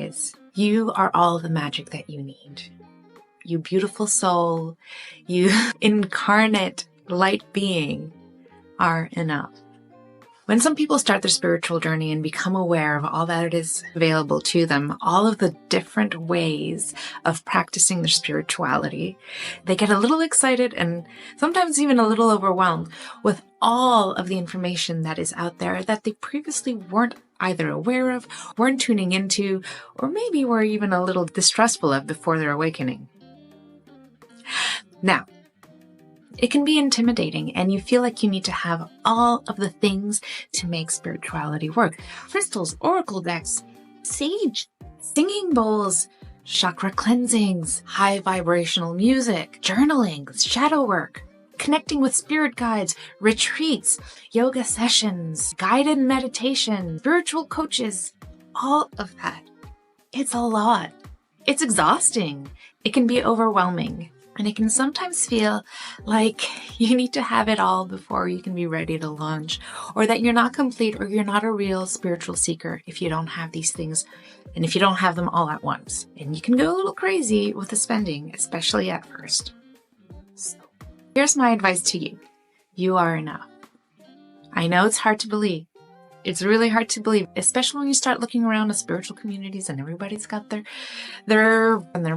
is you are all the magic that you need. You beautiful soul, you incarnate light being are enough. When some people start their spiritual journey and become aware of all that it is available to them, all of the different ways of practicing their spirituality, they get a little excited and sometimes even a little overwhelmed with all of the information that is out there that they previously weren't either aware of, weren't tuning into, or maybe were even a little distrustful of before their awakening. Now, it can be intimidating and you feel like you need to have all of the things to make spirituality work. Crystals, oracle decks, sage, singing bowls, chakra cleansings, high vibrational music, journaling, shadow work, connecting with spirit guides, retreats, yoga sessions, guided meditation, spiritual coaches, all of that. It's a lot. It's exhausting. It can be overwhelming. And it can sometimes feel like you need to have it all before you can be ready to launch, or that you're not complete or you're not a real spiritual seeker if you don't have these things and if you don't have them all at once. And you can go a little crazy with the spending, especially at first. So here's my advice to you. You are enough. I know it's hard to believe. It's really hard to believe, especially when you start looking around the spiritual communities and everybody's got their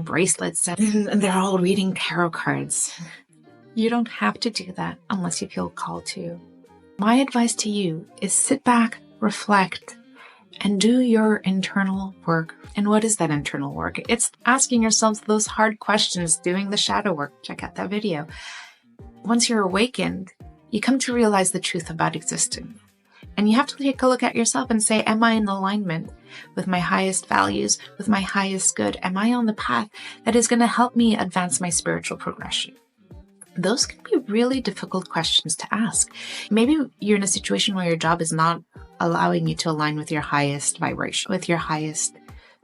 bracelets and they're all reading tarot cards. You don't have to do that unless you feel called to. My advice to you is sit back, reflect, and do your internal work. And what is that internal work? It's asking yourself those hard questions, doing the shadow work. Check out that video. Once you're awakened, you come to realize the truth about existence. And you have to take a look at yourself and say, am I in alignment with my highest values, with my highest good? Am I on the path that is going to help me advance my spiritual progression? Those can be really difficult questions to ask. Maybe you're in a situation where your job is not allowing you to align with your highest vibration, with your highest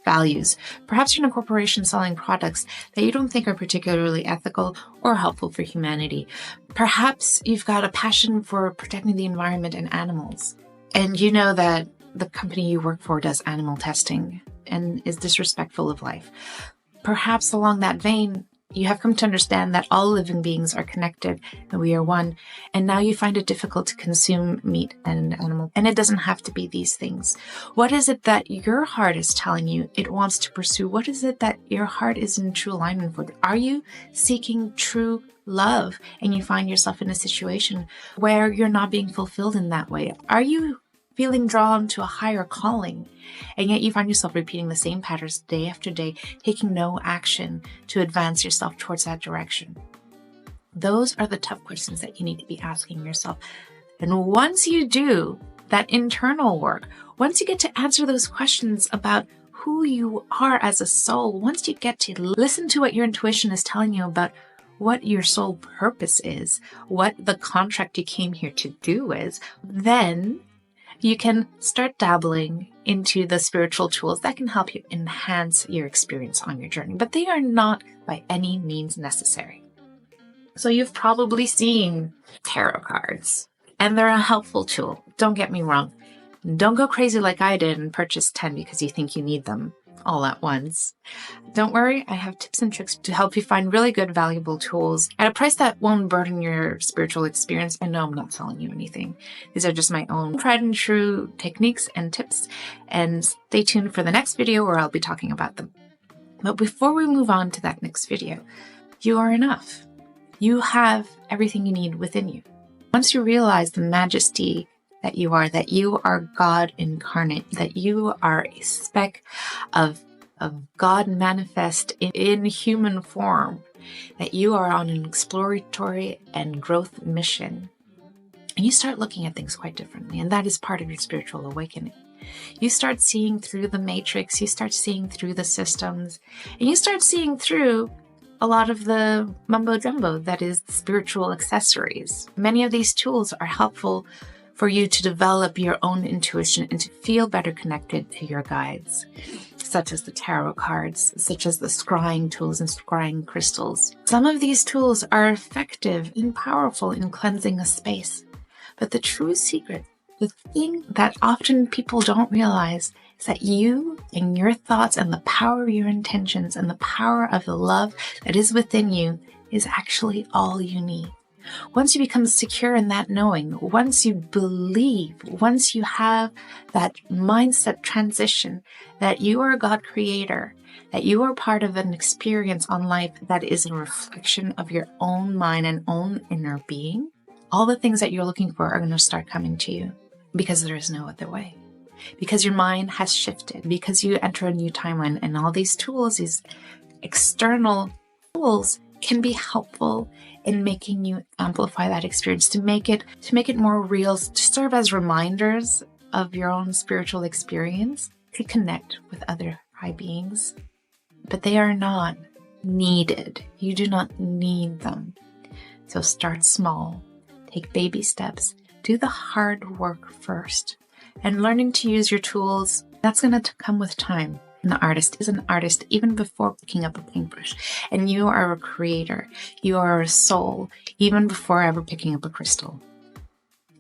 values. Perhaps you're in a corporation selling products that you don't think are particularly ethical or helpful for humanity. Perhaps you've got a passion for protecting the environment and animals, and you know that the company you work for does animal testing and is disrespectful of life. Perhaps along that vein, you have come to understand that all living beings are connected and we are one, and now you find it difficult to consume meat and animal. And it doesn't have to be these things. What is it that your heart is telling you it wants to pursue? What is it that your heart is in true alignment with? Are you seeking true love and you find yourself in a situation where you're not being fulfilled in that way? Are you feeling drawn to a higher calling, and yet you find yourself repeating the same patterns day after day, taking no action to advance yourself towards that direction? Those are the tough questions that you need to be asking yourself. And once you do that internal work, once you get to answer those questions about who you are as a soul, once you get to listen to what your intuition is telling you about what your soul purpose is, what the contract you came here to do is, then you can start dabbling into the spiritual tools that can help you enhance your experience on your journey, but they are not by any means necessary. So you've probably seen tarot cards, and they're a helpful tool. Don't get me wrong. Don't go crazy like I did and purchase 10 because you think you need them all at once. Don't worry, I have tips and tricks to help you find really good, valuable tools at a price that won't burden your spiritual experience. And no, I'm not selling you anything. These are just my own tried and true techniques and tips. And stay tuned for the next video where I'll be talking about them. But before we move on to that next video, you are enough. You have everything you need within you. Once you realize the majesty that you are God incarnate, that you are a speck of God manifest in human form, that you are on an exploratory and growth mission. And you start looking at things quite differently, and that is part of your spiritual awakening. You start seeing through the matrix, you start seeing through the systems, and you start seeing through a lot of the mumbo jumbo that is spiritual accessories. Many of these tools are helpful for you to develop your own intuition and to feel better connected to your guides, such as the tarot cards, such as the scrying tools and scrying crystals. Some of these tools are effective and powerful in cleansing a space, but the true secret The thing that often people don't realize is that you and your thoughts and the power of your intentions and the power of the love that is within you is actually all you need. Once you become secure in that knowing, once you believe, once you have that mindset transition that you are a God creator, that you are part of an experience on life that is a reflection of your own mind and own inner being, all the things that you're looking for are going to start coming to you because there is no other way. Because your mind has shifted, because you enter a new timeline, and all these tools, these external tools, can be helpful in making you amplify that experience, to make it more real, to serve as reminders of your own spiritual experience, to connect with other high beings. But they are not needed. You do not need them. So start small, take baby steps, do the hard work first. And learning to use your tools, that's going to come with time. An artist is an artist even before picking up a paintbrush. And you are a creator. You are a soul even before ever picking up a crystal.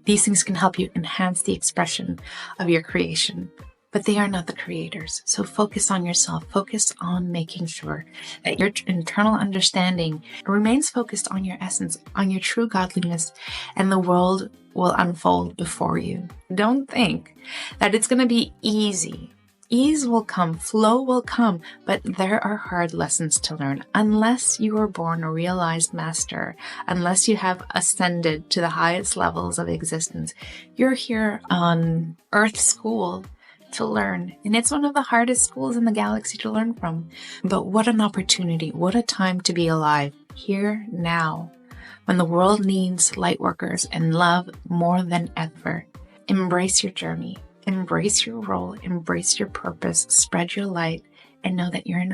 These things can help you enhance the expression of your creation, but they are not the creators. So focus on yourself. Focus on making sure that your internal understanding remains focused on your essence, on your true godliness, and the world will unfold before you. Don't think that it's going to be easy. Ease will come, flow will come, but there are hard lessons to learn. Unless you are born a realized master, unless you have ascended to the highest levels of existence, you're here on Earth School to learn. And it's one of the hardest schools in the galaxy to learn from. But what an opportunity, what a time to be alive, here now, when the world needs light workers and love more than ever. Embrace your journey. Embrace your role, embrace your purpose, spread your light, and know that you're enough.